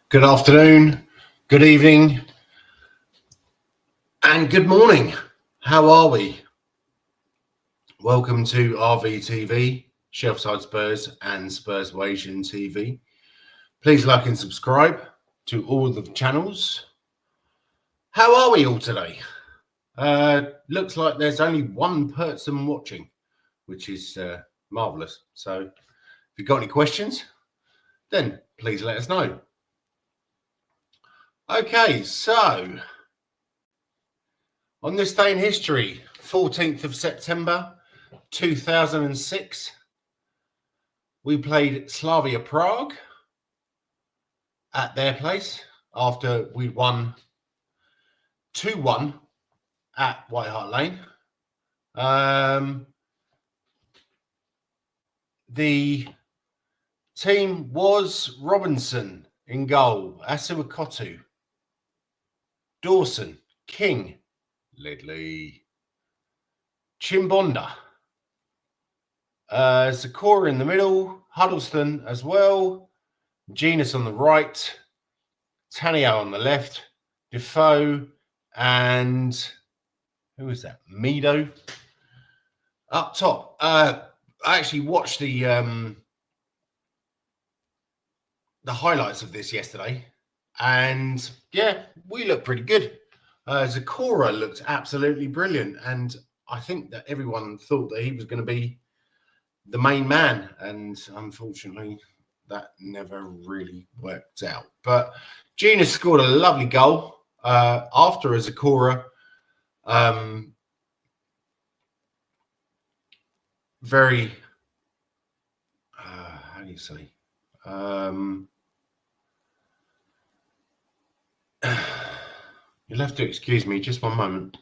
Good afternoon, good evening, and good morning. How are we? Welcome to RVTV, Shelfside Spurs and Spurs Asian TV. Please like and subscribe to all the channels. How are we all today? Looks like there's only one person watching, which is marvellous. So if you've got any questions, then please let us know. Okay, so on this day in history, 14th of September 2006, we played Slavia Prague at their place after we won 2-1 at White Hart Lane. The team was Robinson in goal, Asuakotu, Dawson, King, Ledley, Chimbonda, Zakora in the middle, Huddleston as well, Genus on the right, Tanio on the left, Defoe, and who is that? Mido up top. I actually watched the highlights of this yesterday, and yeah, we looked pretty good. Zakora looked absolutely brilliant, and I think that everyone thought that he was going to be the main man, and unfortunately that never really worked out. But Genus scored a lovely goal after a Zakora very how do you say you'll have to excuse me just one moment.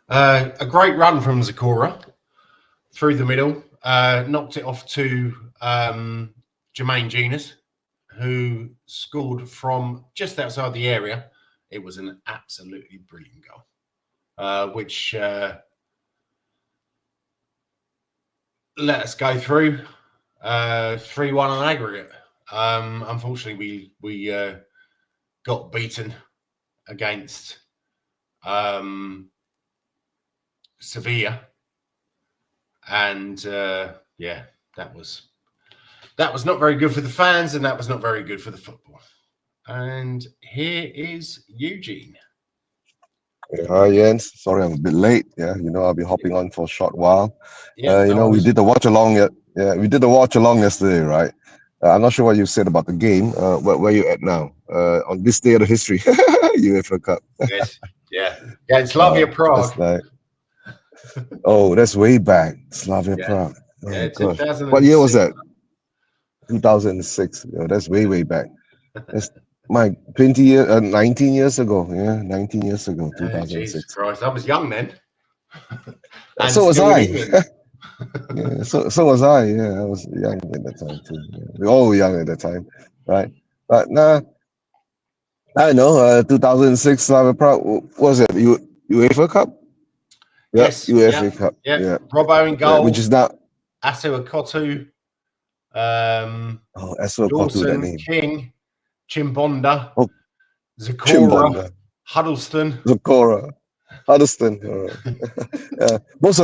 A great run from Zakora through the middle, knocked it off to Jermaine Genus, who scored from just outside the area. It was an absolutely brilliant goal, which let us go through 3-1 on aggregate. Unfortunately, we got beaten against Sevilla, and yeah, that was not very good for the fans, and that was not very good for the football. And here is Eugene. Hi, Jens. Sorry, I'm a bit late. Yeah, I'll be hopping on for a short while. Yeah, we did the watch along. Yeah, we did the watch along yesterday, right? I'm not sure what you said about the game. Where you at now? On this day of the history, UEFA Cup. Yes, yeah, it's Slavia Prague. That's oh, that's way back. Slavia Prague. Oh, yeah, gosh. 2006. What year was that? 2006. That's way back. That's my 19 years ago. Yeah, 19 years ago, 2006. Jesus Christ, I was young then. And so was I. Yeah, so was I. Yeah, I was young at that time too. Yeah. We were all young at that time, right? But nah, I know. 2006 Slavia Prague. What was it? UEFA Cup? Yes, UEFA Cup. Yeah. Robbo in goal, which is now Asuakotu. Asuakotu, that name. King, Chimbonda, Zakora, Chimbonda. Huddleston. Zakora, Huddleston. Yeah. Most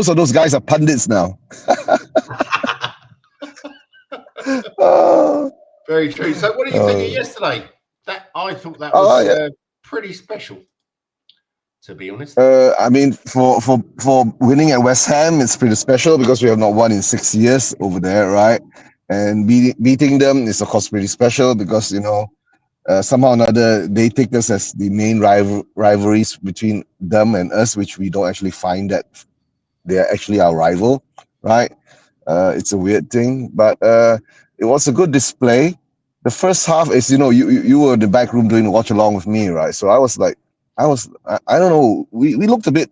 of those guys are pundits now. Very true. So, what do you think of yesterday? I thought that was pretty special, to be honest. I mean, for winning at West Ham, it's pretty special because we have not won in 6 years over there, right? And beating them is of course pretty special because somehow or another, they take us as the main rivalries between them and us, which we don't actually find that they are actually our rival, right? It's a weird thing, but it was a good display. The first half is, you were in the back room doing the watch along with me, right? So I was like, I don't know, we looked a bit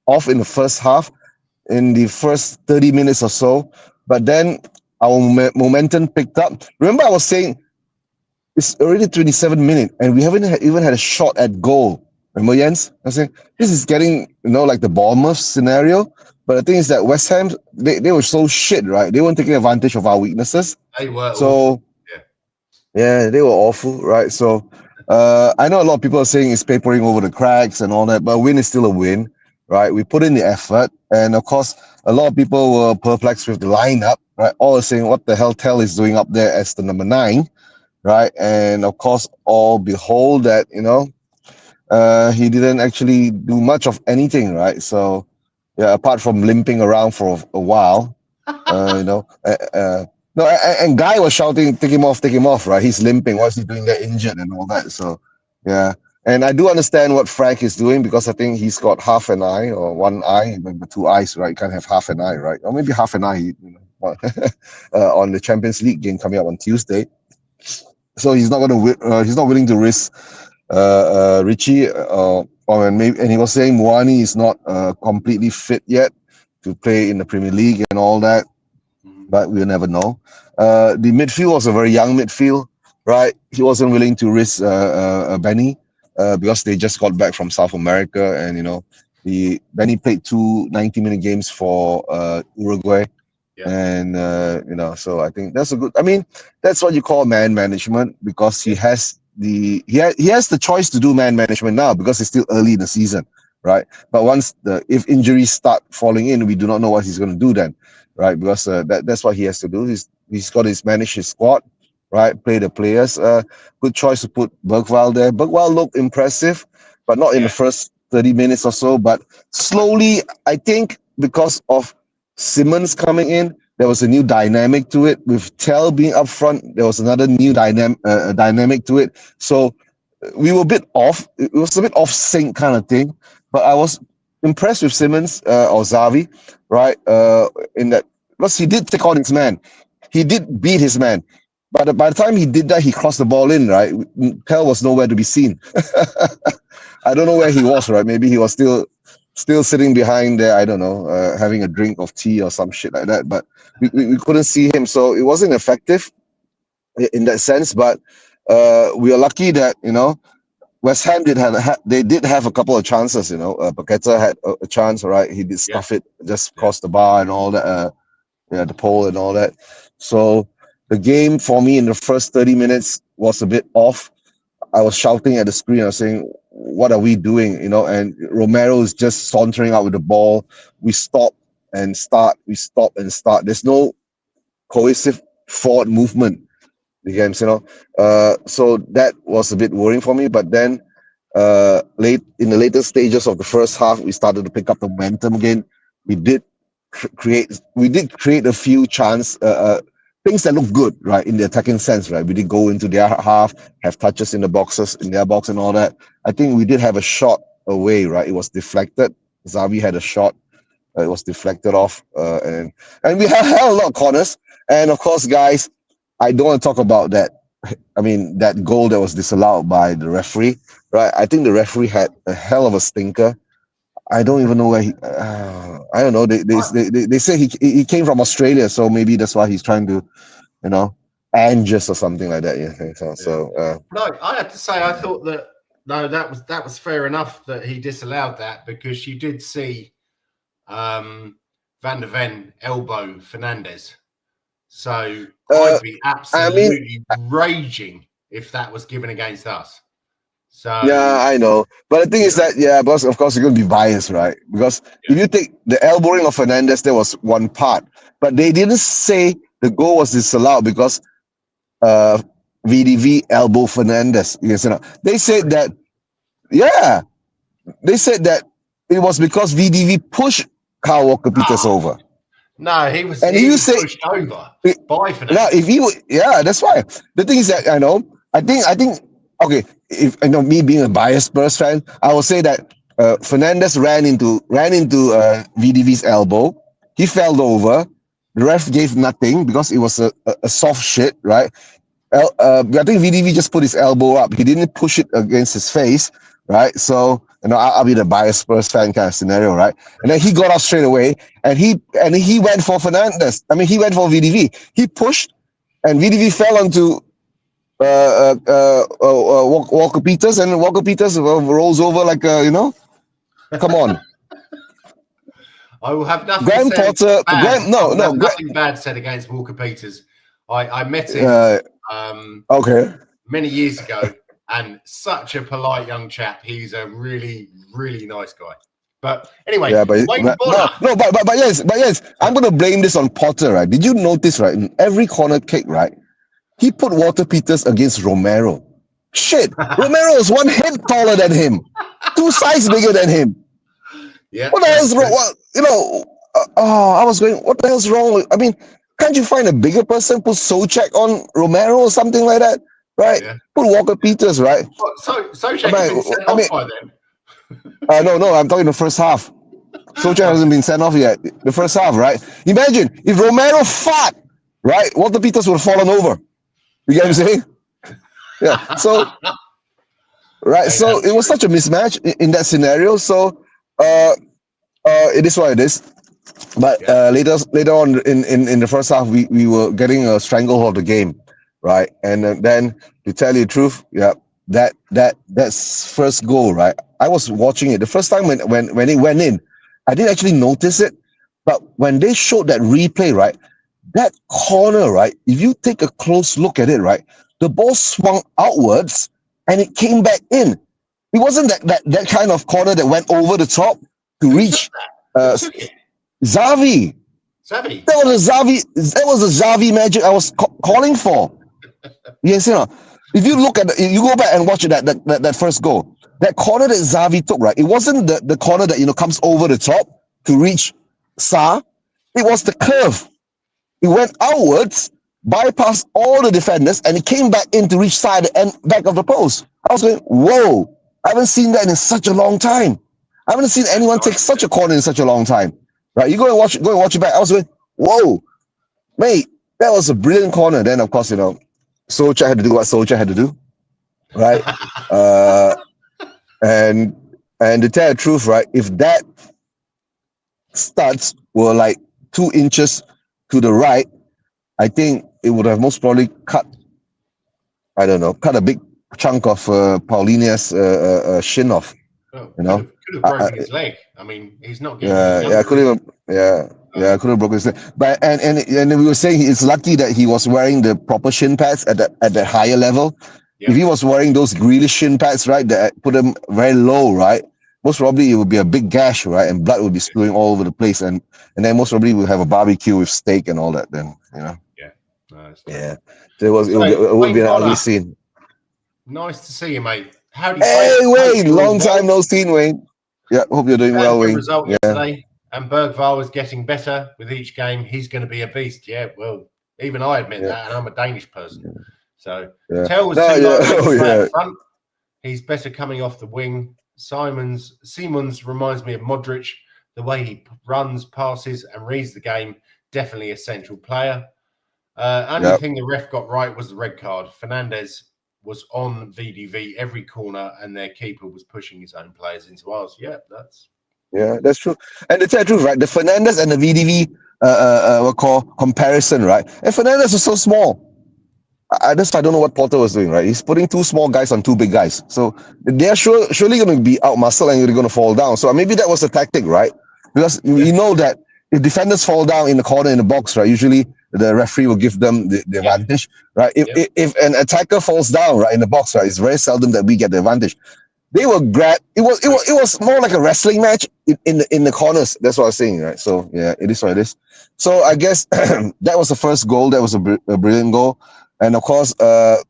off in the first half, in the first 30 minutes or so, but then our momentum picked up. Remember, I was saying it's already 27 minutes and we haven't even had a shot at goal. Remember, Jens? I was saying this is getting, like the Bournemouth scenario. But the thing is that West Ham, they were so shit, right? They weren't taking advantage of our weaknesses. They were So awful. yeah, they were awful, right? So I know a lot of people are saying it's papering over the cracks and all that, but a win is still a win, right? We put in the effort, and of course, a lot of people were perplexed with the lineup, right? All saying, "What the hell Tell is doing up there as the number 9?" Right? And of course, all behold that he didn't actually do much of anything, right? So yeah, apart from limping around for a while, no, and Guy was shouting, take him off, right? He's limping. What's he doing there injured and all that? So, yeah. And I do understand what Frank is doing because I think he's got half an eye or one eye, maybe 2 eyes, right? You can't have half an eye, right? Or maybe half an eye on the Champions League game coming up on Tuesday. So he's not he's not willing to risk Richie, and he was saying Moani is not completely fit yet to play in the Premier League and all that, but we'll never know. The midfield was a very young midfield, right? He wasn't willing to risk Benny because they just got back from South America, and Benny played 2 90-minute games for Uruguay. And so I think that's a good. I mean, that's what you call man management because he has the choice to do man management now because it's still early in the season, right? But once if injuries start falling in, we do not know what he's going to do then, right? Because that's what he has to do. He's got to manage his squad, right? Play the players. Good choice to put Bergwijn there. Bergwijn looked impressive, but not in the first 30 minutes or so. But slowly, I think because of Simmons coming in, there was a new dynamic to it. With Tell being up front, there was another new dynamic to it. So we were a bit off. It was a bit off sync kind of thing. But I was impressed with Simmons or Xavi, right? In that, because he did take on his man. He did beat his man. But by the time he did that, he crossed the ball in, right? Tell was nowhere to be seen. I don't know where he was, right? Maybe he was still sitting behind there, I don't know, having a drink of tea or some shit like that. But we couldn't see him, so it wasn't effective in that sense. But we are lucky that West Ham did have a couple of chances. Paqueta had a chance, right? He did stuff it just across the bar and all that, the pole and all that. So the game for me in the first 30 minutes was a bit off. I was shouting at the screen. I was saying, "What are we doing?" And Romero is just sauntering out with the ball. We stop and start. We stop and start. There's no cohesive forward movement. The games, so that was a bit worrying for me. But then, late in the later stages of the first half, we started to pick up the momentum again. We did create a few things that look good, right, in the attacking sense, right? We did go into their half, have touches in their box and all that. I think we did have a shot away, right? It was deflected. Xavi had a shot. It was deflected off, and we had a lot of corners. And of course, guys, I don't want to talk about that. I mean, that goal that was disallowed by the referee, right? I think the referee had a hell of a stinker. I don't even know where he. I don't know. They say he came from Australia, so maybe that's why he's trying to, Angus or something like that. Yeah. So no, I have to say I thought that was fair enough that he disallowed that because you did see Van der Ven elbow Fernandez. So I'd be absolutely raging if that was given against us. So yeah, I know. But the thing is that, because of course you're going to be biased, right? Because if you take the elbowing of Fernandez, there was one part. But they didn't say the goal was disallowed because VDV elbow Fernandez. They said that, they said that it was because VDV pushed Kyle Walker-Peters over. No, he was pushed over by Fernandez. No, that's why. The thing is that I think okay, if you know me being a biased Spurs fan, I will say that Fernandez ran into VDV's elbow. He fell over. The ref gave nothing because it was a soft shit, right? I think VDV just put his elbow up. He didn't push it against his face, right? So you know, I'll be the biased Spurs fan kind of scenario, right? And then he got off straight away, and he went for Fernandez. I mean, he went for VDV. He pushed, and VDV fell onto Walker Peters, and Walker Peters rolls over like you know. Come on. I will have nothing nothing bad said against Walker Peters. I met him okay, many years ago, and such a polite young chap. He's a really, really nice guy. But anyway, yeah, but yes, I'm gonna blame this on Potter, right? Did you notice, right? In every corner kick, right? He put Walter Peters against Romero. Shit, Romero is one head taller than him, 2 sizes bigger than him. Yeah. What the hell's wrong? What, you know, I was going, what the hell's wrong? I mean, can't you find a bigger person? Put Souček on Romero or something like that, right? Yeah. Put Walker Peters, right? Well, Souček has been sent off by then. No, I'm talking the first half. Souček hasn't been sent off yet. The first half, right? Imagine if Romero fought, right? Walter Peters would have fallen over. You get what I'm saying? Yeah. So, right. So it was such a mismatch in that scenario. So, it is what it is. But later on in the first half, we were getting a stranglehold of the game, right? And then to tell you the truth, yeah, that's first goal, right? I was watching it the first time when it went in. I didn't actually notice it, but when they showed that replay, right, that corner, right, if you take a close look at it, right, the ball swung outwards and it came back in. It wasn't that kind of corner that went over the top to reach Xavi. That was the Xavi magic I was calling for. Yes, you know. If you look at you go back and watch that first goal, that corner that Xavi took, right? It wasn't the corner that comes over the top to reach Sa. It was the curve. It went outwards, bypassed all the defenders, and it came back in to reach side and back of the post. I was going, whoa! I haven't seen that in such a long time. I haven't seen anyone take such a corner in such a long time. Right? You go and watch it back. I was going, whoa, mate, that was a brilliant corner. Then of course, Souček had to do what Souček had to do. Right? And to tell the truth, right, if that studs were like 2 inches to the right, I think it would have most probably cut a big chunk of Paulinia's shin off. Oh, could have broken his leg. I mean, he's not getting. I could have broken his leg. But and we were saying it's lucky that he was wearing the proper shin pads at that higher level. Yeah. If he was wearing those greenish shin pads, right, that put him very low, right, most probably it would be a big gash, right, and blood would be spewing all over the place, and then most probably we'll have a barbecue with steak and all that. Then Yeah. Yeah. So it would be an ugly scene. Nice to see you, mate. How do you? Hey, Wayne, long time no seen, Wayne. Yeah, hope you're doing well, Wayne. Result yesterday, and Bergvall was getting better with each game. He's going to be a beast. Yeah, well, even I admit that, and I'm a Danish person. Yeah. So Tell was front. He's better coming off the wing. Simons reminds me of Modric. The way he runs, passes, and reads the game. Definitely a central player. Only thing the ref got right was the red card. Fernandez was on VDV every corner, and their keeper was pushing his own players into ours. That's true. And to tell the truth, right, the Fernandez and the VDV we'll call comparison, right? And Fernandez is so small. I don't know what Potter was doing, right? He's putting 2 small guys on 2 big guys, so they're surely going to be out muscle and they're going to fall down. So maybe that was the tactic, right? Because we know that if defenders fall down in the corner in the box, right, usually the referee will give them the advantage, right? If an attacker falls down, right, in the box, right, it's very seldom that we get the advantage. They will grab. It was more like a wrestling match in the corners. That's what I was saying, right? So yeah, it is what it is. So I guess that was the first goal. That was a brilliant goal, and of course, the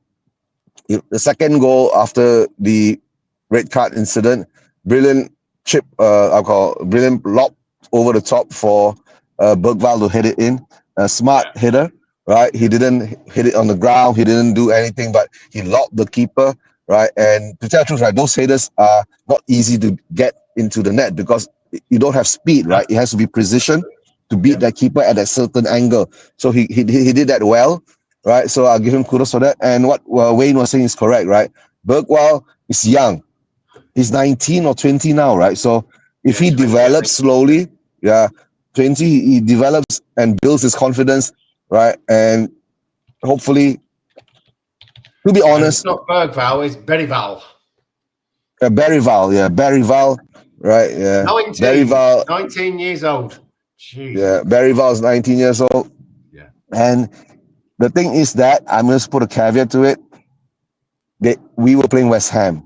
second goal after the red card incident, brilliant chip. I'll call brilliant lob over the top for Bergvall to hit it in. A smart hitter, right? He didn't hit it on the ground. He didn't do anything, but he lobbed the keeper, right? And to tell the truth, right, those headers are not easy to get into the net because you don't have speed, right? It has to be precision to beat that keeper at a certain angle. So he did that well, right? So I'll give him kudos for that. And what Wayne was saying is correct, right? Bergwall is young. He's 19 or 20 now, right? So if he develops slowly, 20, he develops and builds his confidence, right? And hopefully, to be honest, it's not Bergvall, it's Berryvall. Berryvall, right? Yeah, 19 years old. Jesus. Yeah, Berryvall's 19 years old. Yeah. And the thing is that I'm going to put a caveat to it. We were playing West Ham.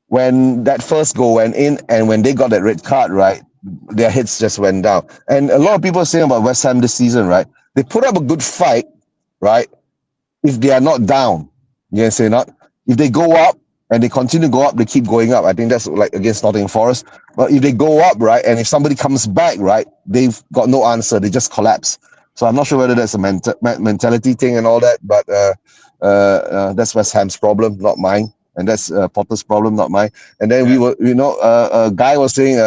When that first goal went in and when they got that red card, right, their heads just went down. And a lot of people are saying about West Ham this season, right? They put up a good fight, right? If they are not down, you can say not. If they go up and they continue to go up, they keep going up. I think that's like against Nottingham Forest. But if they go up, right, and if somebody comes back, right, they've got no answer. They just collapse. So I'm not sure whether that's a mentality thing and all that, but that's West Ham's problem, not mine. And that's Potter's problem, not mine. And then we were, a guy was saying,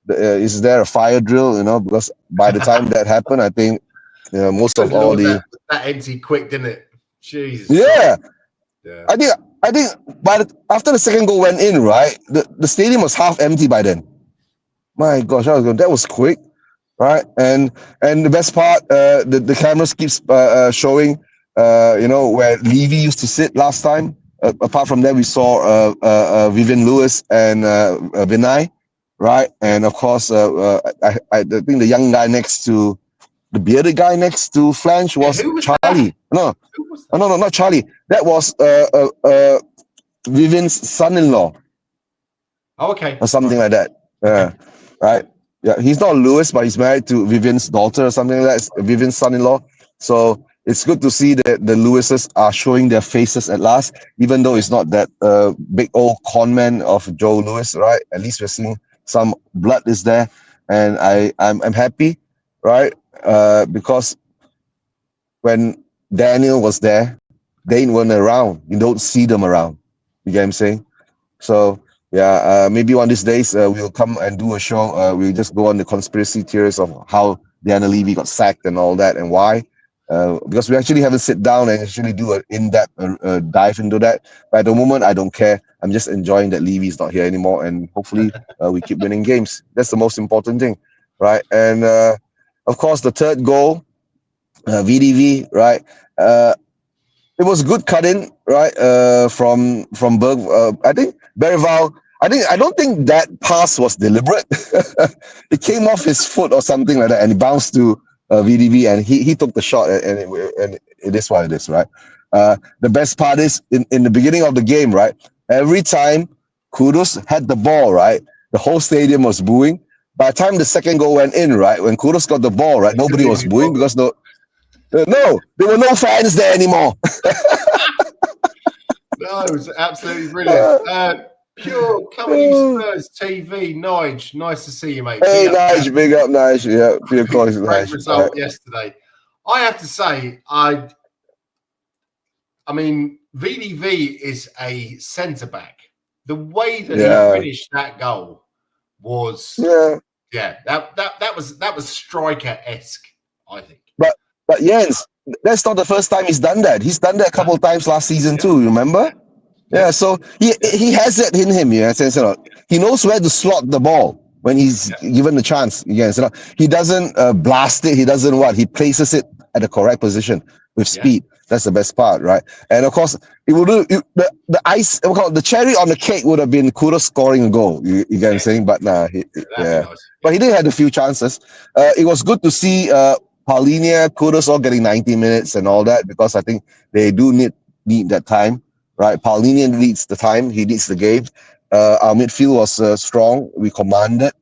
is there a fire drill? Because by the time that happened, I think most of all that empty quick, didn't it? Jesus. Yeah. I think after the second goal went in, right, the stadium was half empty by then. My gosh, that was quick, right? And the best part, the cameras keeps showing, where Levy used to sit last time. Apart from that, we saw Vivian Lewis and Vinay, right? And of course, I think the young guy next to the bearded guy next to Flange was Charlie. No, not Charlie. That was Vivian's son-in-law. Oh, okay. Or something like that. Right? Yeah, he's not Lewis, but he's married to Vivian's daughter or something like that. It's Vivian's son-in-law. So it's good to see that the Lewises are showing their faces at last, even though it's not that big old conman of Joe Lewis, right? At least we're seeing some blood is there. And I'm happy, right? Because when Daniel was there, they weren't around. You don't see them around. You get what I'm saying? So maybe one of these days we'll come and do a show. We'll just go on the conspiracy theories of how Diana Levy got sacked and all that and why. Because we actually haven't sit down and actually do an in-depth dive into that. But at the moment, I don't care. I'm just enjoying that Levy's not here anymore, and hopefully we keep winning games. That's the most important thing, right? And of course, the third goal, VDV, right? It was good cut in, right? From Berg. I think Berryvall. I don't think that pass was deliberate. It came off his foot or something like that, and it bounced to VDV, and he took the shot, and it is what it is, right? The best part is in the beginning of the game, right? Every time Kudus had the ball, right, the whole stadium was booing. By the time the second goal went in, right, when Kudus got the ball, right, nobody was booing because there were no fans there anymore. No, it was absolutely brilliant. Pure Comedy Spurs TV, Nige, nice to see you, mate. Hey, Nige, big up, Nige. Yeah, pure Comedy Great result yesterday. I have to say, I mean, VDV is a centre back. The way that he finished that goal was, that was striker-esque, I think. But Jens, that's not the first time he's done that. He's done that a couple of times last season too. Remember? Yeah, so he has that in him. He knows where to slot the ball when he's given the chance. He doesn't blast it. He doesn't what? He places it at the correct position with speed. That's the best part, right? And of course, it would the ice, the cherry on the cake would have been Kudus scoring a goal. You get what I'm saying? But nah, but he did have a few chances. It was good to see Paulinia, Kudus all getting 90 minutes and all that, because I think they do need that time. Right, Paulinia leads the time. He leads the game. Our midfield was strong. We commanded.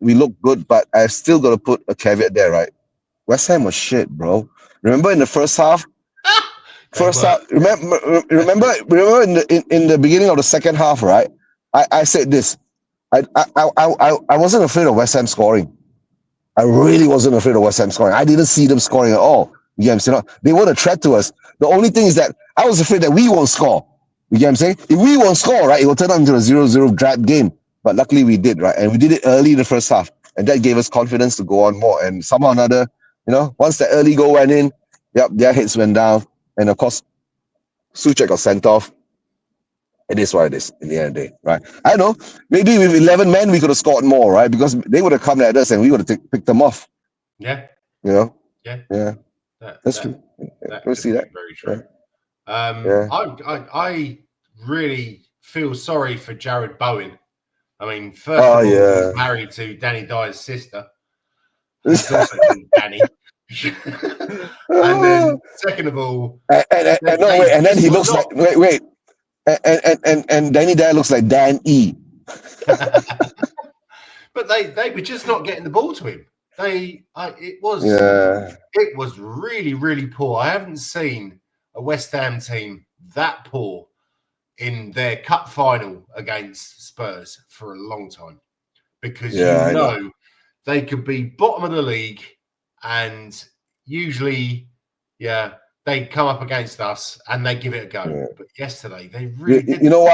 We looked good, but I still got to put a caveat there, right? West Ham was shit, bro. Remember in the first half? Remember in the beginning of the second half, right? I said this. I wasn't afraid of West Ham scoring. I really wasn't afraid of West Ham scoring. I didn't see them scoring at all. They weren't a threat to us. The only thing is that I was afraid that we won't score. You get what I'm saying? If we won't score, right, it will turn out into a 0-0 drab game. But luckily we did, right? And we did it early in the first half. And that gave us confidence to go on more. And somehow or another, once that early goal went in, their heads went down. And of course, Suchek got sent off. It is what it is in the end of the day, right? I know, maybe with 11 men, we could have scored more, right? Because they would have come at us and we would have picked them off. Yeah. Yeah. That's true. We'll see that. Very true. Yeah. I really feel sorry for Jared Bowen. I mean, first of all, he's married to Danny Dyer's sister. He's also called Danny. And then, second of all, and then he looks like and Danny Dyer looks like Dan E. But they were just not getting the ball to him. It was really, really poor. I haven't seen a West Ham team that poor in their cup final against Spurs for a long time, because they could be bottom of the league and usually they come up against us and they give it a go. Yeah. But yesterday they really didn't. You know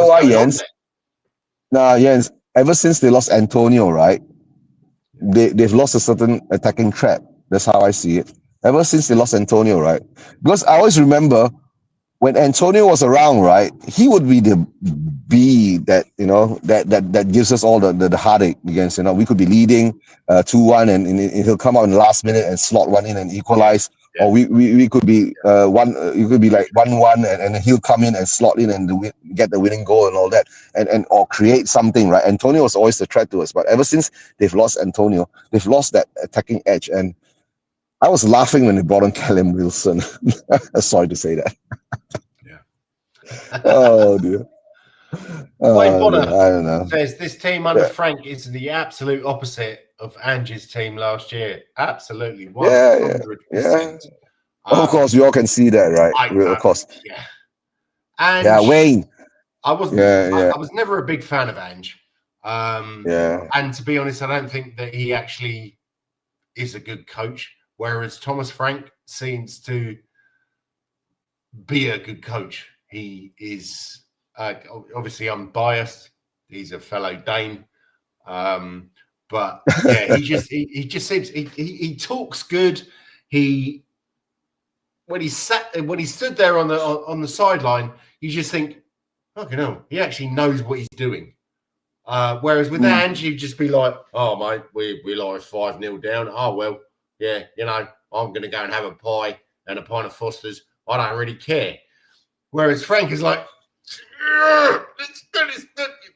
why, Jens? Jens, ever since they lost Antonio, right? They've lost a certain attacking trap. That's how I see it. Ever since they lost Antonio, right? Because I always remember when Antonio was around, right? He would be the B that that gives us all the heartache against. We could be leading 2-1 and he'll come out in the last minute and slot one in and equalize. Yeah. Or we could be you could be like 1-1 and he'll come in and slot in and get the winning goal and all that and or create something, right? Antonio was always the threat to us, but ever since they've lost Antonio, they've lost that attacking edge. And I was laughing when they brought on Callum Wilson. Sorry to say that. Oh dear. Wayne Bonner, I don't know. Says this team under Frank is the absolute opposite of Ange's team last year. Absolutely, 100%. Of course, we all can see that, right? Of course. Yeah. And Wayne. I was never a big fan of Ange. And to be honest, I don't think that he actually is a good coach. Whereas Thomas Frank seems to be a good coach. He is obviously unbiased. He's a fellow Dane, but he just seems he talks good. When he stood there on the sideline, you just think, he actually knows what he's doing. Whereas with Ange, you'd just be like, oh mate, we like 5-0 down. Oh well, yeah, I'm going to go and have a pie and a pint of Foster's. I don't really care. Whereas Frank is like,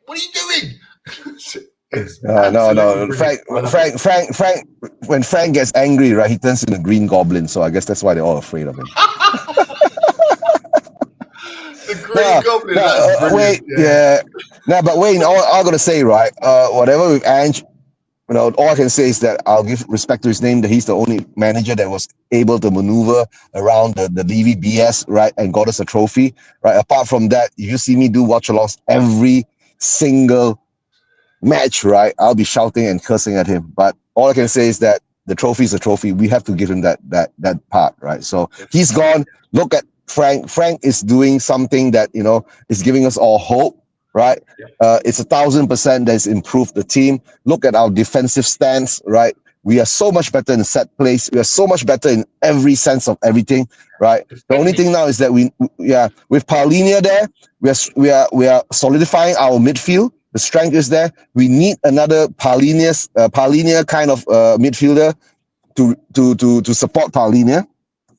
what are you doing? No. Frank. When Frank gets angry, right, he turns into a Green Goblin. So I guess that's why they're all afraid of him. The Green Goblin. Wait, but Wayne, all I'm gonna say, right, whatever with Ange, all I can say is that I'll give respect to his name that he's the only manager that was able to maneuver around the Levy BS, right, and got us a trophy, right? Apart from that, if you see me do watch-alongs every single match, right, I'll be shouting and cursing at him. But all I can say is that the trophy is a trophy. We have to give him that part, right? So he's gone. Look at Frank. Frank is doing something that, is giving us all hope. Right, it's 1,000% that's improved the team. Look at our defensive stance. Right, we are so much better in set place. We are so much better in every sense of everything. Right, the only thing now is that with Paulinho there, we are solidifying our midfield. The strength is there. We need another Paulinho kind of midfielder to support Paulinho.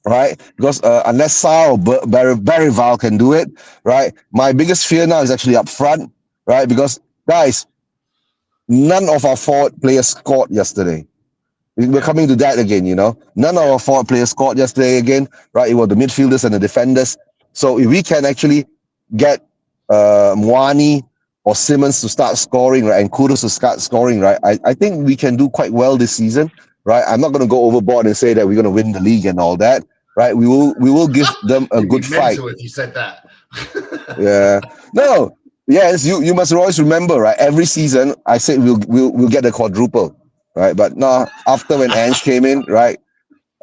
Right, because unless Sa or Barry Val can do it, right, my biggest fear now is actually up front, right, because guys, none of our forward players scored yesterday. We're coming to that again, none of our forward players scored yesterday again, right? It was the midfielders and the defenders. So if we can actually get Mwani or Simmons to start scoring, right, and Kudus to start scoring, right, I think we can do quite well this season, right? I'm not going to go overboard and say that we're going to win the league and all that. Right, we will give them a good fight. If you said that, yes, you must always remember, right? Every season I said we'll get the quadruple, right? But no, after when Ange came in, right,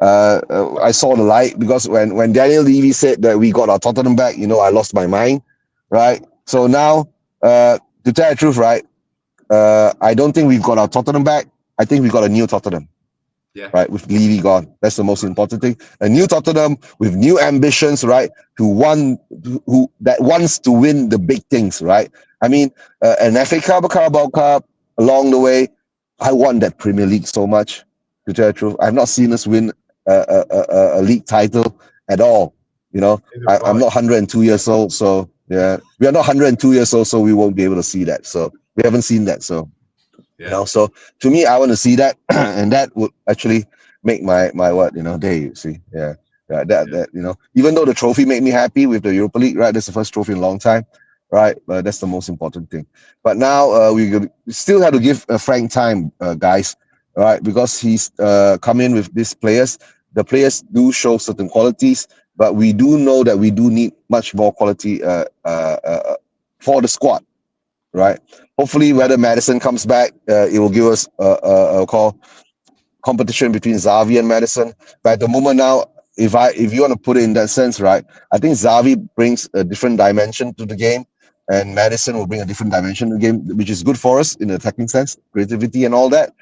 I saw the light, because when Daniel Levy said that we got our Tottenham back, I lost my mind, right? So now, to tell the truth, right, I don't think we've got our Tottenham back. I think we got a new Tottenham. Yeah. Right, with Levy gone. That's the most important thing. A new Tottenham with new ambitions, right? Who that wants to win the big things, right? I mean, an FA Cup, a Carabao Cup along the way. I want that Premier League so much. To tell the truth, I've not seen us win a league title at all. I'm not 102 years old, so yeah, we are not 102 years old, so we won't be able to see that. So we haven't seen that. So so to me, I want to see that, and that would actually make my day. You see, that even though the trophy made me happy with the Europa League, right? That's the first trophy in a long time, right? But that's the most important thing. But now we still have to give Frank time, guys, right? Because he's come in with these players. The players do show certain qualities, but we do know that we do need much more quality for the squad. Right. Hopefully, whether Madison comes back, it will give us a competition between Xavi and Madison. But at the moment now, if you want to put it in that sense, right, I think Xavi brings a different dimension to the game, and Madison will bring a different dimension to the game, which is good for us in the attacking sense, creativity and all that.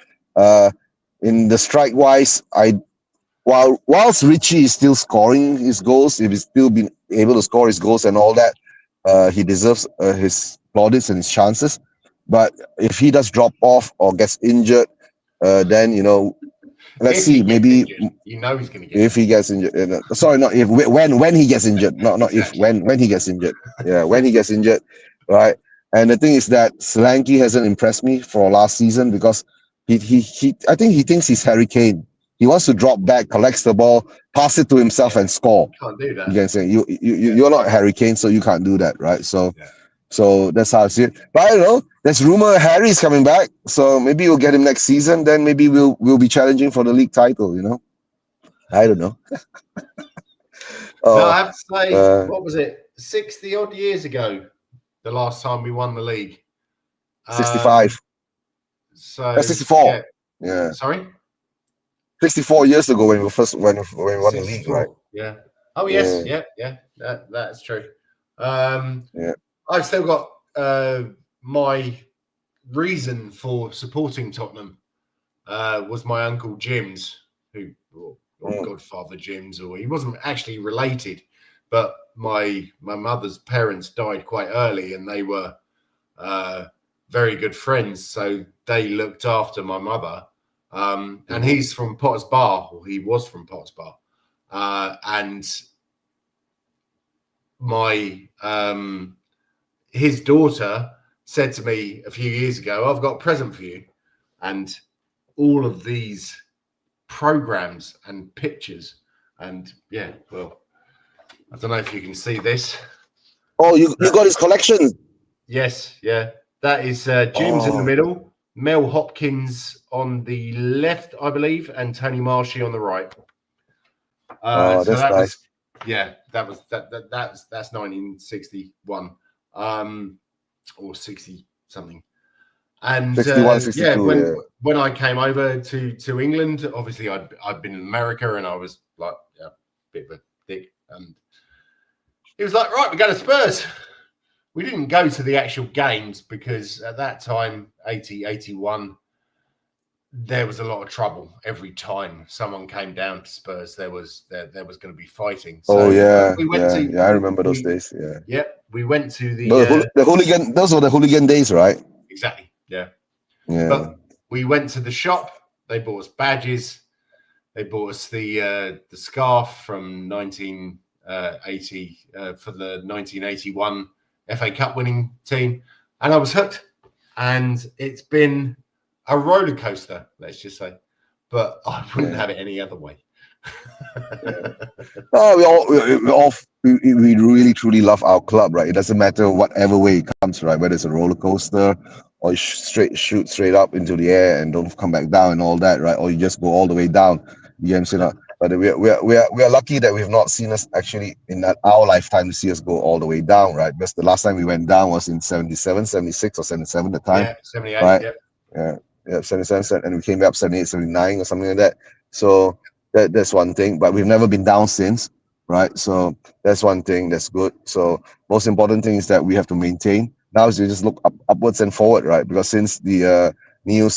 In the strike wise, whilst Richie is still scoring his goals, if he's still been able to score his goals and all that, he deserves his plaudits and his chances. But if he does drop off or gets injured, then let's see. Maybe he's going to get if he gets injured. Sorry, not if, when he gets injured. Not exactly. If when he gets injured. Yeah, when he gets injured, right? And the thing is that Solanke hasn't impressed me for last season, because he I think he thinks he's Harry Kane. He wants to drop back, collects the ball, pass it to himself, and score. You can't do that. You can say you're not Harry Kane, so you can't do that, right? So. Yeah. So that's how I see it. But I don't know. There's rumor Harry's coming back, so maybe we'll get him next season. Then maybe we'll be challenging for the league title. I don't know. No, I have to say, what was it? 60 odd years ago, the last time we won the league. 65. So 64. Yeah. Sorry. 64 years ago when we won the league, right? Yeah. Oh yes, yeah. That's true. Yeah. I've still got my reason for supporting Tottenham was my uncle Jim's, or godfather Jim's, or he wasn't actually related, but my mother's parents died quite early, and they were very good friends, so they looked after my mother. And he's from Potters Bar, or he was from Potters Bar, and my his daughter said to me a few years ago, "I've got a present for you," and all of these programs and pictures, and well, I don't know if you can see this. Oh, you got his collection? Yes, yeah. That is Jim's in the middle, Mel Hopkins on the left, I believe, and Tony Marshy on the right. That's nice. That's 1961, or 60 something. And 61, 62, when I came over to England, obviously I'd been in America, and I was like a bit of a dick, and he was like, "Right, we're going to Spurs." We didn't go to the actual games because at that time, 80, 81, there was a lot of trouble. Every time someone came down to Spurs, there was going to be fighting. So we went I remember those days. Yeah. Yep, we went to the hooligan. Those were the hooligan days, right? Exactly. Yeah. Yeah. But we went to the shop. They bought us badges. They bought us the scarf from 1980 for the 1981 FA Cup winning team, and I was hooked. And it's been a roller coaster, let's just say, but I wouldn't have it any other way. We really truly love our club, right? It doesn't matter whatever way it comes, right? Whether it's a roller coaster or you shoot straight up into the air and don't come back down and all that, right? Or you just go all the way down. You know what I'm saying? But we are lucky that we've not seen us actually in our lifetime to see us go all the way down, right? Because the last time we went down was in 77, 76 or 77 at the time. Yeah, 78, right? Yeah, 77, and we came back 78, 79 or something like that. So That's one thing. But we've never been down since, right? So that's one thing that's good. So most important thing is that we have to maintain. Now is you just look upwards and forward, right? Because since the new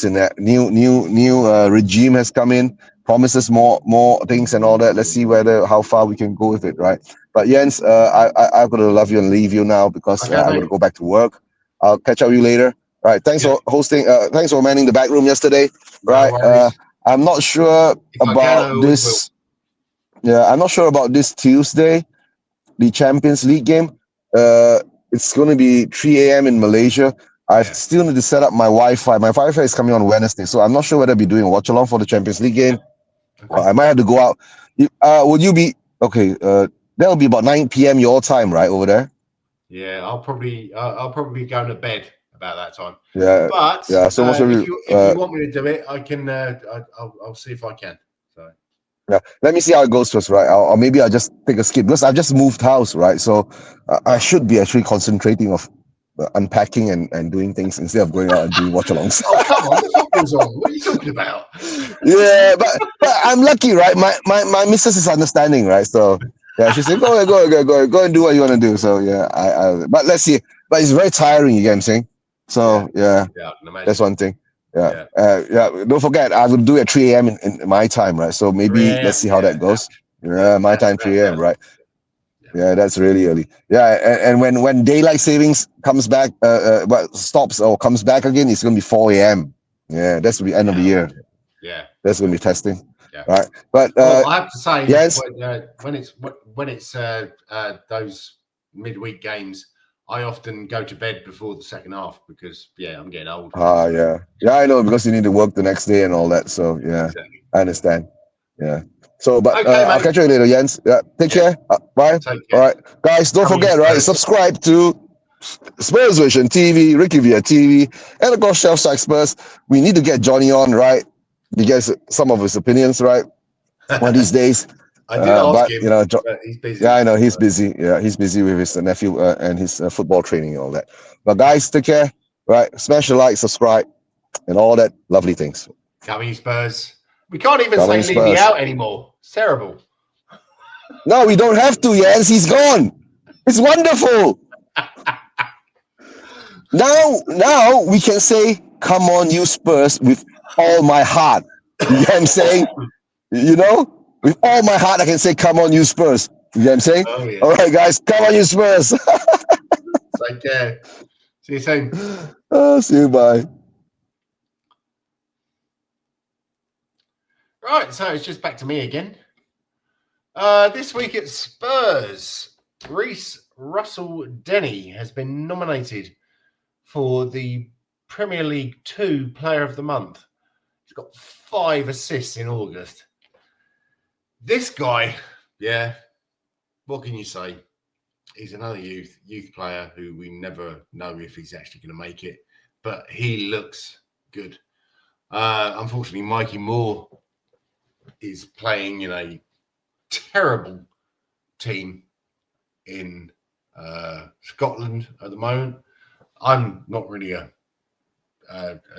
regime has come in, promises more things and all that. Let's see how far we can go with it, right? But Jens, I've got to love you and leave you now because Okay, I'm going to go back to work. I'll catch up with you later. Right. Thanks for hosting. Thanks for manning the back room yesterday. No Right. worries. I'm not sure If I can, I about always will. this. Yeah, I'm not sure about this Tuesday, the Champions League game. It's going to be 3 a.m. in Malaysia. I still need to set up my Wi-Fi. My Wi-Fi is coming on Wednesday, so I'm not sure whether I'll be doing a watch along for the Champions League game. Okay. I might have to go out. Would you be okay? That'll be about 9 p.m. your time, right, over there? Yeah, I'll probably be going to bed about that time. Yeah, but yeah. So if you want me to do it, I can. I'll see if I can. So yeah, let me see how it goes first, right? Or maybe I'll just take a skip because I've just moved house, right? So I should be actually concentrating of unpacking and doing things instead of going out and doing watch-alongs. Oh, come on, the football's on. What are you talking about? Yeah, but I'm lucky, right? My missus is understanding, right? So yeah, she said, go and do what you want to do. So yeah, but let's see. But it's very tiring, you get what I'm saying? So yeah, I can imagine. that's one thing. Yeah. Don't forget, I will do it at 3 a.m. in my time, right? So maybe let's see how that goes. Yeah, my time 3 a.m. Right? Yeah, that's really early. Yeah, and when daylight savings comes back, stops or comes back again, it's gonna be 4 a.m. Yeah, that's the end of the year. Yeah, that's gonna be testing. Yeah, right. But I have to say, yes, when it's those midweek games, I often go to bed before the second half because I'm getting old. yeah, I know because you need to work the next day and all that. So yeah, exactly. I understand. Yeah. So, but okay, I'll catch you later, Jens. Yeah, take care. Bye. All right, guys, don't forget, right? Subscribe to Spurs Vision TV, RickyVillaTV, and of course, Chef Side Spurs. We need to get Johnny on, right? You get some of his opinions, right? One of these days. I did ask him, but he's busy. Yeah, I know he's busy. Yeah, he's busy with his nephew and his football training and all that. But guys, take care. Right, smash the like, subscribe, and all that lovely things. Coming Spurs. We can't even say leave me out anymore. It's terrible. No, we don't have to, Jens. He's gone. It's wonderful. Now we can say, come on, you Spurs, with all my heart. You know what I'm saying? You know? With all my heart, I can say, come on, you Spurs. You know what I'm saying? Oh, yeah. All right, guys, come on, you Spurs. Take care. See you soon. See you, bye. Right, so it's just back to me again. This week at Spurs, Reece Russell-Denny has been nominated for the Premier League 2 Player of the Month. He's got 5 assists in August. This guy, what can you say? He's another youth player who we never know if he's actually going to make it, but he looks good. Unfortunately, Mikey Moore is playing in a terrible team in Scotland at the moment. I'm not really a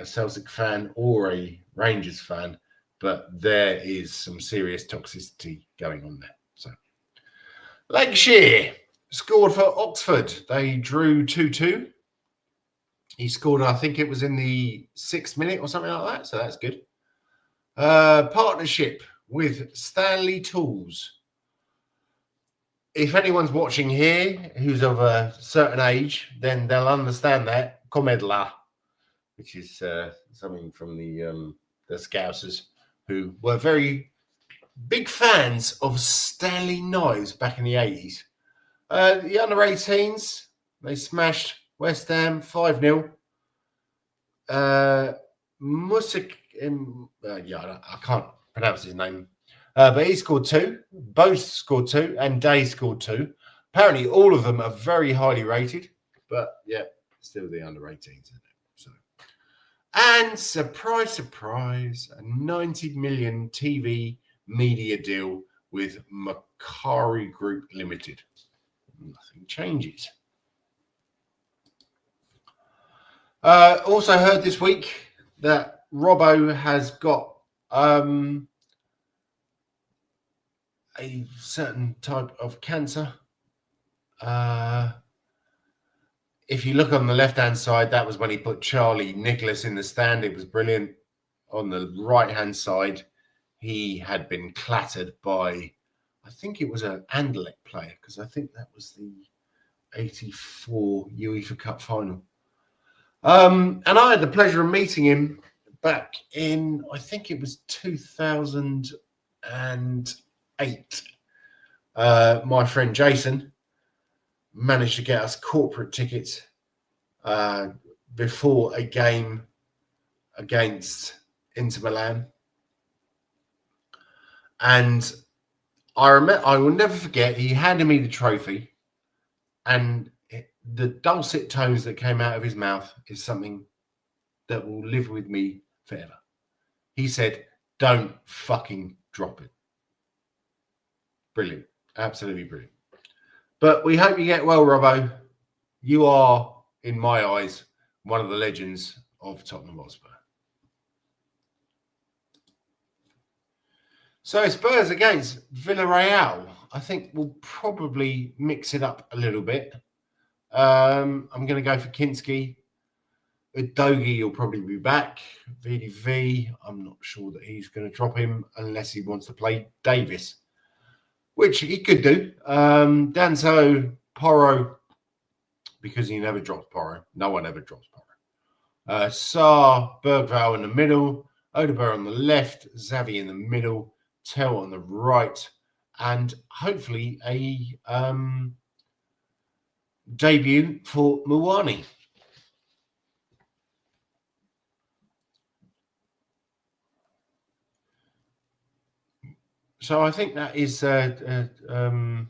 Celtic fan or a Rangers fan, but there is some serious toxicity going on there. So, Lancashire scored for Oxford. They drew 2-2. He scored, I think it was in the 6th minute or something like that, so that's good. Partnership with Stanley Tools. If anyone's watching here who's of a certain age, then they'll understand that. Comedla, which is something from the Scousers, who were very big fans of Stanley knives back in the 80s. The under-18s, they smashed West Ham 5-0. Musik, I can't pronounce his name, but he scored 2. Both scored 2, and Day scored 2. Apparently, all of them are very highly rated, but still the under-18s. So, and surprise, surprise, a 90 million TV media deal with Macquarie Group Limited. Nothing changes. Also heard this week that Robbo has got a certain type of cancer. If you look on the left-hand side, that was when he put Charlie Nicholas in the stand. It was brilliant. On the right-hand side, he had been clattered by, I think it was an Anderlecht player, because I think that was the 84 UEFA Cup final. And I had the pleasure of meeting him back in, I think it was 2008. My friend Jason managed to get us corporate tickets before a game against Inter Milan. And I will never forget, he handed me the trophy, and the dulcet tones that came out of his mouth is something that will live with me forever. He said, "Don't fucking drop it." Brilliant. Absolutely brilliant. But we hope you get well, Robbo. You are, in my eyes, one of the legends of Tottenham Hotspur. So Spurs against Villarreal. I think we'll probably mix it up a little bit. I'm going to go for Kinski. Udogie will probably be back. VDV, I'm not sure that he's going to drop him unless he wants to play Davis, which he could do. Danso, Porro, because he never drops Porro. No one ever drops Porro. Sarr, Bergvall in the middle, Odegaard on the left, Xavi in the middle, Tell on the right, and hopefully a debut for Muani. So I think that is going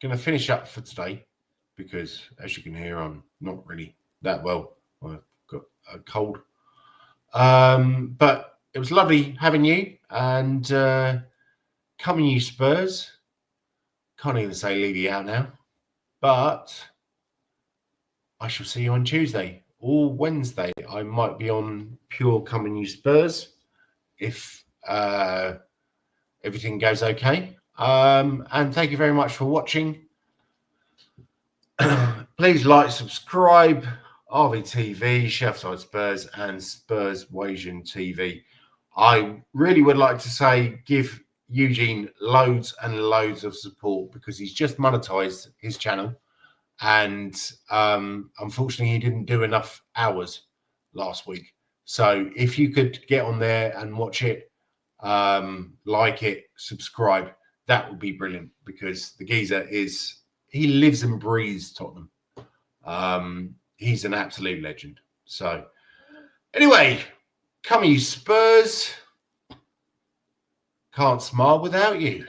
to finish up for today, because as you can hear, I'm not really that well. I've got a cold. But it was lovely having you, and coming you Spurs. Can't even say leave you out now, but I shall see you on Tuesday or Wednesday. I might be on pure coming you Spurs if everything goes okay. And thank you very much for watching. Please like, subscribe, RVTV, Sheffield Spurs, and Spurs Wasian TV. I really would like to say give Eugene loads and loads of support, because he's just monetized his channel, and unfortunately he didn't do enough hours last week. So if you could get on there and watch it, like it, subscribe, that would be brilliant, because the geezer he lives and breathes Tottenham. He's an absolute legend. So anyway, come you Spurs. Can't smile without you.